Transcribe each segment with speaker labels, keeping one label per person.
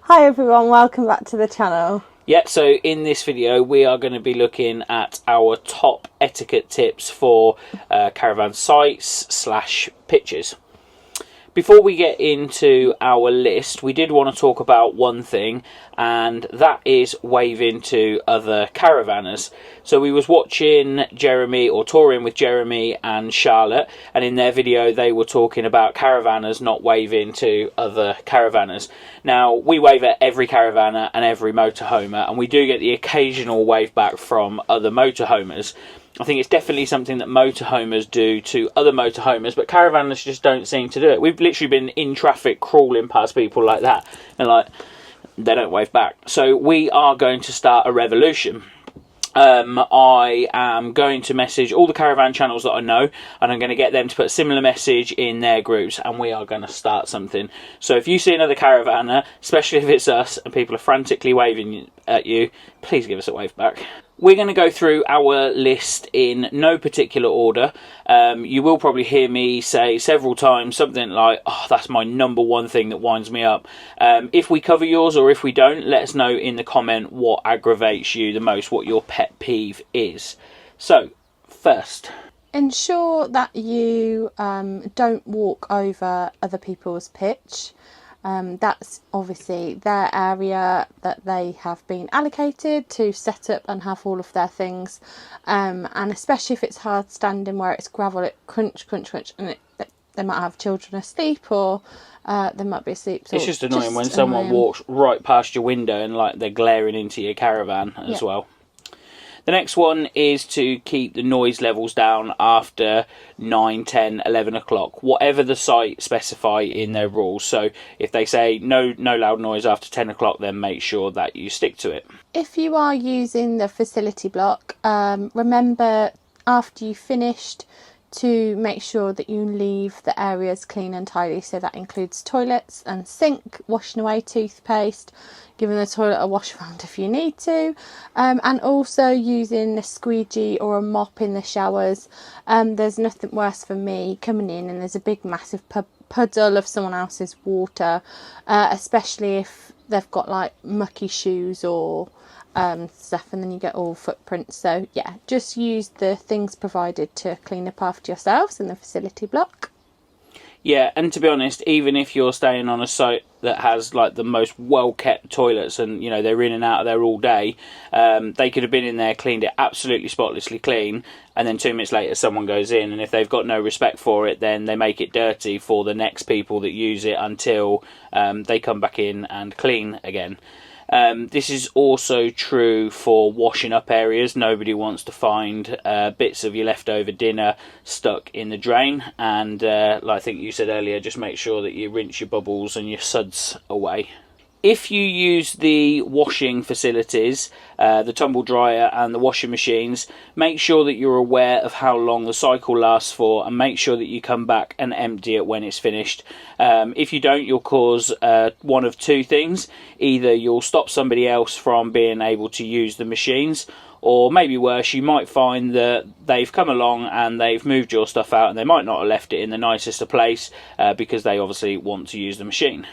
Speaker 1: Hi everyone, welcome back to the channel.
Speaker 2: Yeah, so in this video we are going to be looking at our top etiquette tips for caravan sites / pitches. Before we get into our list, we did want to talk about one thing, and that is waving to other caravanners. So we was watching Jeremy, or touring with Jeremy and Charlotte, and in their video they were talking about caravanners not waving to other caravanners. Now, we wave at every caravanner and every motorhomer, and we do get the occasional wave back from other motorhomers. I think it's definitely something that motorhomers do to other motorhomers, but caravanners just don't seem to do it. We've literally been in traffic crawling past people like that, and they don't wave back. So we are going to start a revolution. I am going to message all the caravan channels that I know, and I'm going to get them to put a similar message in their groups, and we are going to start something. So if you see another caravanner, especially if it's us and people are frantically waving at you, please give us a wave back. We're going to go through our list in no particular order. You will probably hear me say several times something like, oh, that's my number one thing that winds me up. If we cover yours or if we don't, let us know in the comment what aggravates you the most, what your pet peeve is. So, first,
Speaker 1: ensure that you don't walk over other people's pitch. That's obviously their area that they have been allocated to set up and have all of their things, and especially if it's hard standing where it's gravel, it crunch, and they might have children asleep, or they might be asleep.
Speaker 2: It's just annoying when someone walks right past your window and they're glaring into your caravan as well. The next one is to keep the noise levels down after 9, 10, 11 o'clock, whatever the site specify in their rules. So if they say no loud noise after 10 o'clock, then make sure that you stick to it.
Speaker 1: If you are using the facility block, remember after you've finished to make sure that you leave the areas clean and tidy. So that includes toilets and sink, washing away toothpaste, giving the toilet a wash around if you need to, and also using a squeegee or a mop in the showers. There's nothing worse for me coming in and there's a big massive puddle of someone else's water, especially if they've got mucky shoes or stuff, and then you get all footprints. So yeah, just use the things provided to clean up after yourselves in the facility block.
Speaker 2: Yeah, and to be honest, even if you're staying on a site that has the most well-kept toilets and they're in and out of there all day, they could have been in there, cleaned it absolutely spotlessly clean, and then 2 minutes later someone goes in, and if they've got no respect for it, then they make it dirty for the next people that use it until they come back in and clean again. This is also true for washing up areas. Nobody wants to find bits of your leftover dinner stuck in the drain, and like I think you said earlier, just make sure that you rinse your bubbles and your suds away. If you use the washing facilities, the tumble dryer and the washing machines, make sure that you're aware of how long the cycle lasts for, and make sure that you come back and empty it when it's finished. If you don't, you'll cause one of two things. Either you'll stop somebody else from being able to use the machines, or maybe worse, you might find that they've come along and they've moved your stuff out, and they might not have left it in the nicest of place because they obviously want to use the machine.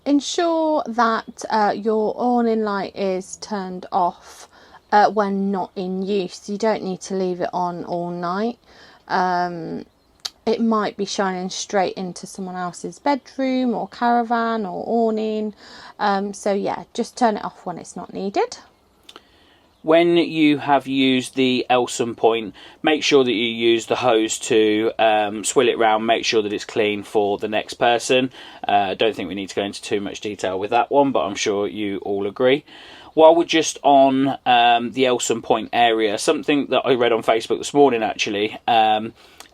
Speaker 1: Ensure that your awning light is turned off when not in use. You don't need to leave it on all night. It might be shining straight into someone else's bedroom or caravan or awning. So yeah, just turn it off when it's not needed.
Speaker 2: When you have used the Elson point, make sure that you use the hose to swill it round, make sure that it's clean for the next person. I don't think we need to go into too much detail with that one, but I'm sure you all agree. While we're just on the Elson point area, something that I read on Facebook this morning actually,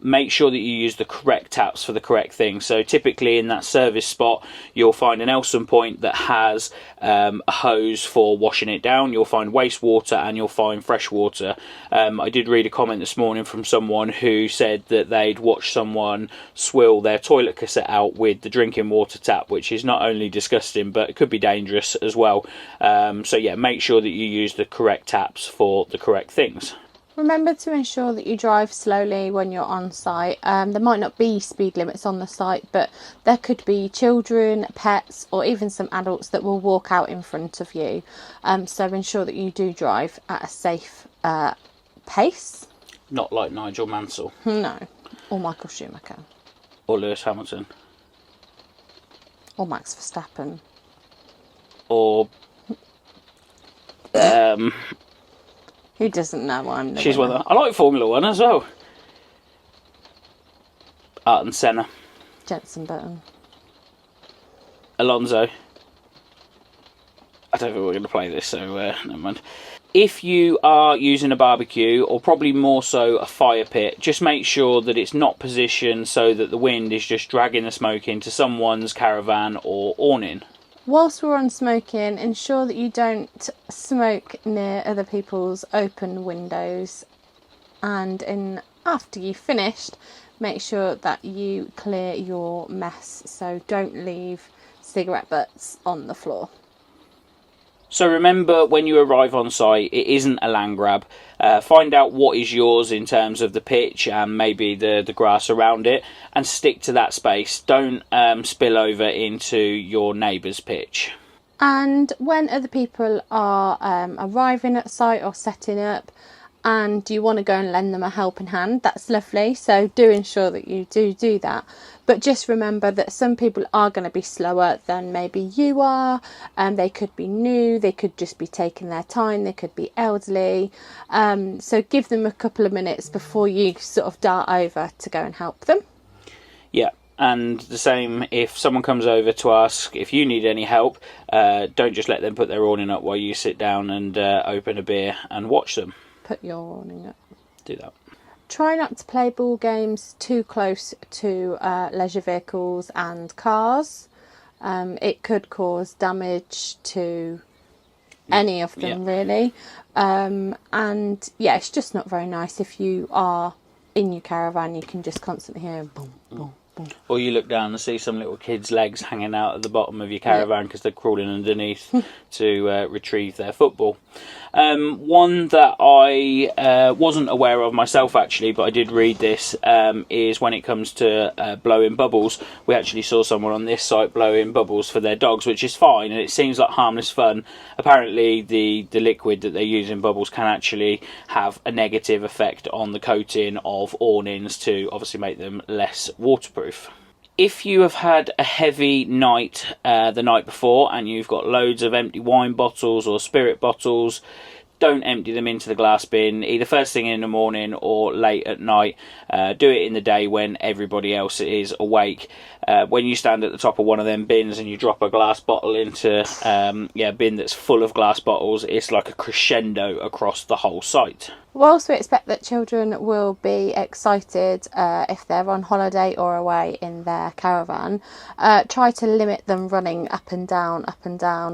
Speaker 2: make sure that you use the correct taps for the correct thing. So typically in that service spot, you'll find an Elson point that has a hose for washing it down. You'll find wastewater and you'll find fresh water. I did read a comment this morning from someone who said that they'd watched someone swill their toilet cassette out with the drinking water tap, which is not only disgusting, but it could be dangerous as well. So yeah, make sure that you use the correct taps for the correct things.
Speaker 1: Remember to ensure that you drive slowly when you're on site. There might not be speed limits on the site, but there could be children, pets, or even some adults that will walk out in front of you. So ensure that you do drive at a safe pace.
Speaker 2: Not like Nigel Mansell.
Speaker 1: No. Or Michael Schumacher.
Speaker 2: Or Lewis Hamilton.
Speaker 1: Or Max Verstappen.
Speaker 2: Or...
Speaker 1: Who doesn't know I'm the
Speaker 2: she's
Speaker 1: winner?
Speaker 2: one of the, I like Formula 1 as well. Ayrton Senna.
Speaker 1: Jenson Button.
Speaker 2: Alonso. I don't think we're going to play this, so never mind. If you are using a barbecue, or probably more so a fire pit, just make sure that it's not positioned so that the wind is just dragging the smoke into someone's caravan or awning.
Speaker 1: Whilst we're on smoking, ensure that you don't smoke near other people's open windows, and after you've finished, make sure that you clear your mess, so don't leave cigarette butts on the floor.
Speaker 2: So remember, when you arrive on site, it isn't a land grab. Find out what is yours in terms of the pitch and maybe the grass around it, and stick to that space. Don't spill over into your neighbour's pitch.
Speaker 1: And when other people are arriving at site or setting up, and you want to go and lend them a helping hand, that's lovely. So do ensure that you do that. But just remember that some people are going to be slower than maybe you are. They could be new, they could just be taking their time, they could be elderly. So give them a couple of minutes before you sort of dart over to go and help them.
Speaker 2: Yeah. And the same, if someone comes over to ask if you need any help, don't just let them put their awning up while you sit down and open a beer and watch them.
Speaker 1: Put your awning up.
Speaker 2: Do that.
Speaker 1: Try not to play ball games too close to leisure vehicles and cars. It could cause damage to any of them, really. And yeah, it's just not very nice if you are in your caravan. You can just constantly hear boom, boom.
Speaker 2: Or you look down and see some little kid's legs hanging out at the bottom of your caravan because they're crawling underneath to retrieve their football. One that I wasn't aware of myself, actually, but I did read this, is when it comes to blowing bubbles. We actually saw someone on this site blowing bubbles for their dogs, which is fine, and it seems like harmless fun. Apparently the liquid that they use in bubbles can actually have a negative effect on the coating of awnings to obviously make them less waterproof. If you have had a heavy night the night before and you've got loads of empty wine bottles or spirit bottles, don't empty them into the glass bin either first thing in the morning or late at night. Do it in the day when everybody else is awake. When you stand at the top of one of them bins and you drop a glass bottle into a bin that's full of glass bottles, it's like a crescendo across the whole site.
Speaker 1: Whilst we expect that children will be excited if they're on holiday or away in their caravan, try to limit them running up and down,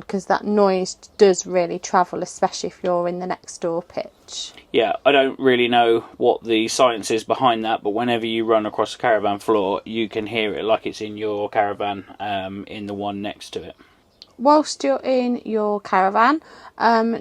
Speaker 1: because that noise does really travel, especially if you're in the next door pitch.
Speaker 2: Yeah, I don't really know what the science is behind that, but whenever you run across a caravan floor, you can hear it like it's in your caravan, in the one next to it.
Speaker 1: Whilst you're in your caravan,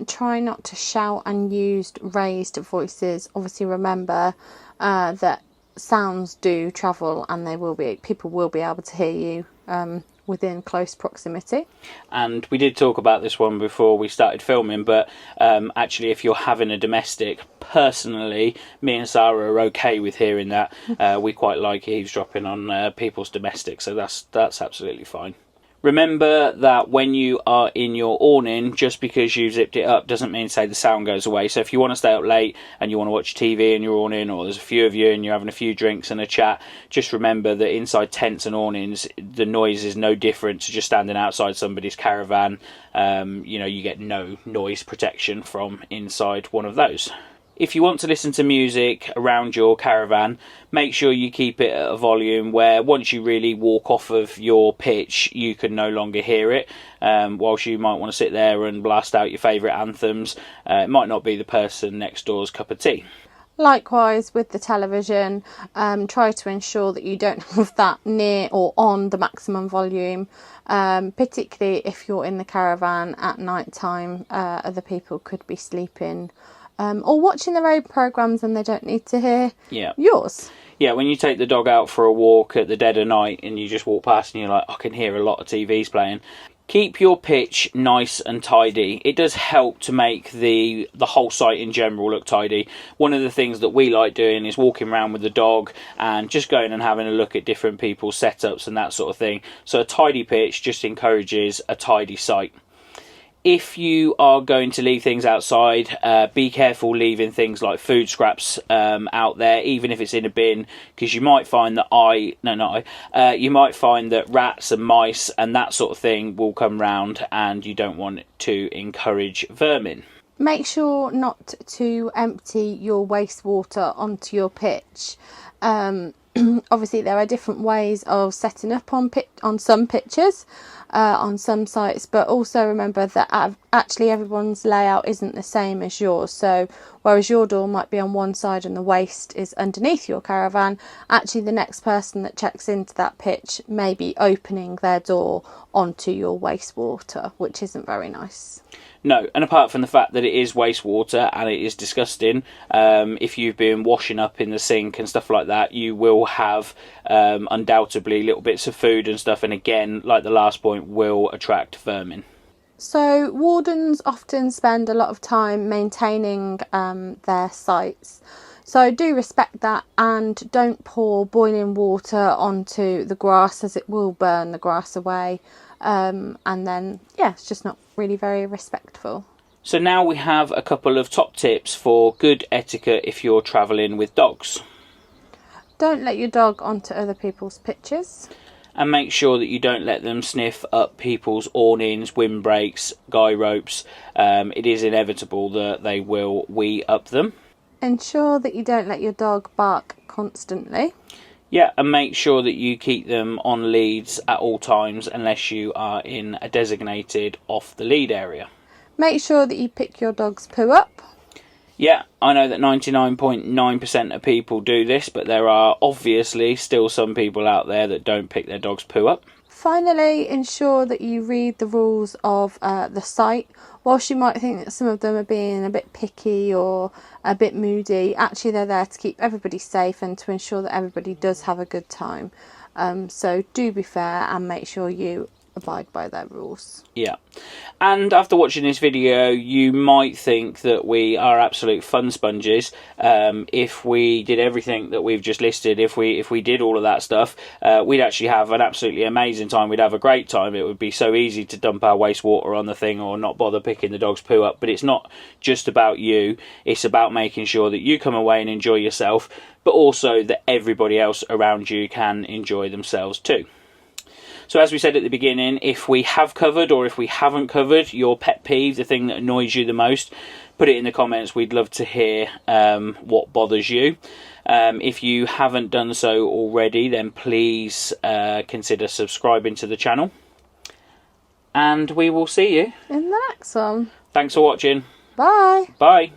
Speaker 1: try not to shout and use raised voices. Obviously, remember that sounds do travel, and people will be able to hear you within close proximity.
Speaker 2: And we did talk about this one before we started filming, but actually, if you're having a domestic, personally, me and Sara are okay with hearing that. We quite like eavesdropping on people's domestics, so that's absolutely fine. Remember that when you are in your awning, just because you've zipped it up doesn't mean, say, the sound goes away. So if you want to stay up late and you want to watch TV in your awning, or there's a few of you and you're having a few drinks and a chat, just remember that inside tents and awnings, the noise is no different to just standing outside somebody's caravan. You get no noise protection from inside one of those. If you want to listen to music around your caravan, make sure you keep it at a volume where once you really walk off of your pitch, you can no longer hear it. Whilst you might want to sit there and blast out your favourite anthems, it might not be the person next door's cup of tea.
Speaker 1: Likewise with the television, try to ensure that you don't have that near or on the maximum volume, particularly if you're in the caravan at night time. Other people could be sleeping or watching their own programmes and they don't need to hear
Speaker 2: Yeah.
Speaker 1: yours.
Speaker 2: Yeah, when you take the dog out for a walk at the dead of night and you just walk past and you're like, I can hear a lot of TVs playing. Keep your pitch nice and tidy. It does help to make the whole site in general look tidy. One of the things that we like doing is walking around with the dog and just going and having a look at different people's setups and that sort of thing. So a tidy pitch just encourages a tidy site. If you are going to leave things outside, be careful leaving things like food scraps out there, even if it's in a bin, because you might find that you might find that rats and mice and that sort of thing will come round, and you don't want to encourage vermin.
Speaker 1: Make sure not to empty your wastewater onto your pitch. Obviously, there are different ways of setting up on some pitches, on some sites, but also remember that actually everyone's layout isn't the same as yours. So whereas your door might be on one side and the waste is underneath your caravan, actually the next person that checks into that pitch may be opening their door onto your wastewater, which isn't very nice.
Speaker 2: No, and apart from the fact that it is wastewater and it is disgusting, if you've been washing up in the sink and stuff like that, you will have undoubtedly little bits of food and stuff, and again, like the last point, will attract vermin.
Speaker 1: So wardens often spend a lot of time maintaining their sites. So do respect that, and don't pour boiling water onto the grass, as it will burn the grass away. And then, yeah, it's just not really very respectful.
Speaker 2: So now we have a couple of top tips for good etiquette if you're travelling with dogs.
Speaker 1: Don't let your dog onto other people's pitches.
Speaker 2: And make sure that you don't let them sniff up people's awnings, windbreaks, guy ropes. It is inevitable that they will wee up them.
Speaker 1: Ensure that you don't let your dog bark constantly.
Speaker 2: Yeah, and make sure that you keep them on leads at all times unless you are in a designated off the lead area.
Speaker 1: Make sure that you pick your dog's poo up.
Speaker 2: Yeah, I know that 99.9% of people do this, but there are obviously still some people out there that don't pick their dog's poo up.
Speaker 1: Finally, ensure that you read the rules of the site. Whilst you might think that some of them are being a bit picky or a bit moody, actually they're there to keep everybody safe and to ensure that everybody does have a good time. So do be fair and make sure you abide by their rules.
Speaker 2: Yeah, and after watching this video you might think that we are absolute fun sponges. If we did everything that we've just listed, if we did all of that stuff, we'd actually have an absolutely amazing time. We'd have a great time. It would be so easy to dump our wastewater on the thing or not bother picking the dog's poo up. But it's not just about you, it's about making sure that you come away and enjoy yourself, but also that everybody else around you can enjoy themselves too. So as we said at the beginning, if we have covered or if we haven't covered your pet peeve, the thing that annoys you the most, put it in the comments. We'd love to hear what bothers you. If you haven't done so already, then please consider subscribing to the channel. And we will see you
Speaker 1: in the next one.
Speaker 2: Thanks for watching.
Speaker 1: Bye.
Speaker 2: Bye.